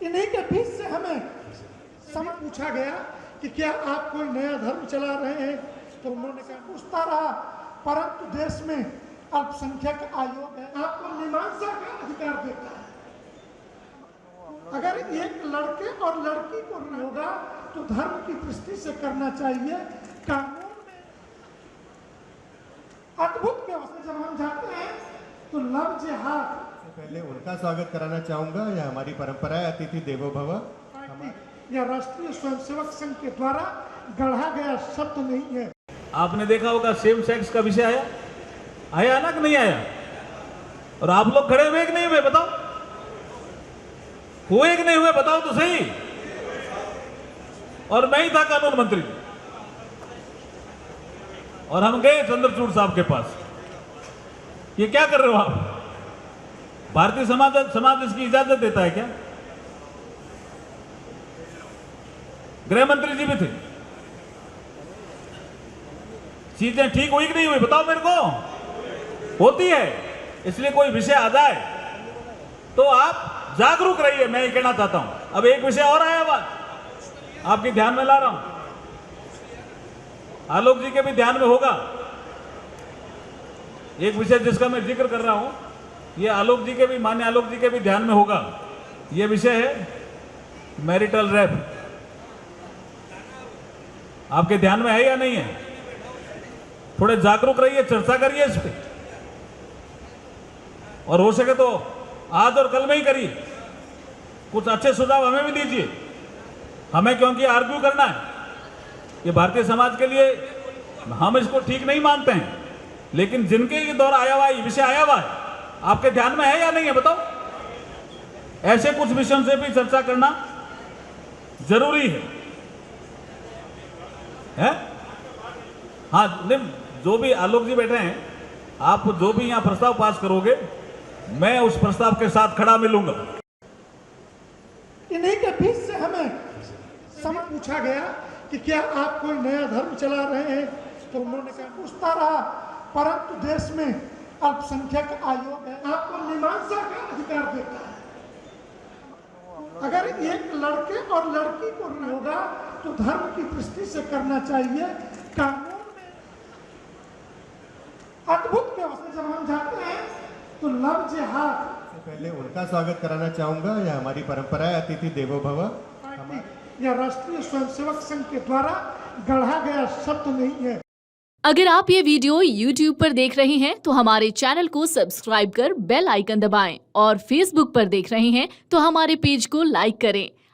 इन्हीं के बीच से हमें समय पूछा गया कि क्या आप कोई नया धर्म चला रहे हैं, तो उन्होंने कहा पूछता रहा, परंतु देश में अल्पसंख्यक आयोग है, आपको मीमांसा का अधिकार देता है। अगर एक लड़के और लड़की को होगा तो धर्म की दृष्टि से करना चाहिए। कानून में अद्भुत व्यवस्था, जब हम जाते हैं तो लव जिहाद, पहले उनका स्वागत कराना चाहूंगा। यह हमारी परंपरा है, अतिथि देवो भव। या राष्ट्रीय स्वयंसेवक संघ के द्वारा गढ़ा गया शब्द नहीं है। आपने देखा होगा सेम सेक्स का विषय आया ना कि नहीं आया? और आप लोग खड़े हुए कि नहीं हुए? बताओ, हुए कि नहीं हुए? बताओ तो सही। और मैं ही था कानून मंत्री, और हम गए चंद्रचूड़ साहब के पास। ये क्या कर रहे हो आप? भारतीय समाज इसकी इजाजत देता है क्या? गृह मंत्री जी भी थे। चीजें ठीक हुई कि नहीं हुई? बताओ मेरे को। होती है, इसलिए कोई विषय आ जाए तो आप जागरूक रहिए, मैं ये कहना चाहता हूं। अब एक विषय और आया, बात आपके ध्यान में ला रहा हूं, आलोक जी के भी ध्यान में होगा। एक विषय जिसका मैं जिक्र कर रहा हूं, ये आलोक जी के भी, मान्य आलोक जी के भी ध्यान में होगा। ये विषय है मैरिटल रेप। आपके ध्यान में है या नहीं है? थोड़े जागरूक रहिए, चर्चा करिए इस पे, और हो सके तो आज और कल में ही करिए। कुछ अच्छे सुझाव हमें भी दीजिए, हमें क्योंकि आर्ग्यू करना है। ये भारतीय समाज के लिए हम इसको ठीक नहीं मानते हैं, लेकिन जिनके ये दौर आया हुआ है, ये विषय आया हुआ है, आपके ध्यान में है या नहीं है? बताओ। ऐसे कुछ विषयों से भी चर्चा करना जरूरी है? हाँ, नहीं, जो भी आलोक जी बैठे हैं, आप जो भी यहां प्रस्ताव पास करोगे, मैं उस प्रस्ताव के साथ खड़ा मिलूंगा। इन्हीं के बीच से हमें समय पूछा गया कि क्या आप कोई नया धर्म चला रहे हैं, तो उन्होंने कहा पूछता रहा, परंतु देश में अल्पसंख्यक आयोग है, आपको मीमांसा का अधिकार देता है। अगर एक लड़के और लड़की को होगा तो धर्म की दृष्टि से करना चाहिए। कानून में अद्भुत व्यवस्था, जब हम जाते हैं तो लव जिहाद, पहले उनका स्वागत कराना चाहूंगा। यह हमारी परंपरा है, अतिथि देवो भव। या राष्ट्रीय स्वयंसेवक संघ के द्वारा गढ़ा गया शब्द नहीं है। अगर आप ये वीडियो YouTube पर देख रहे हैं तो हमारे चैनल को सब्सक्राइब कर बेल आइकन दबाएं, और Facebook पर देख रहे हैं तो हमारे पेज को लाइक करें।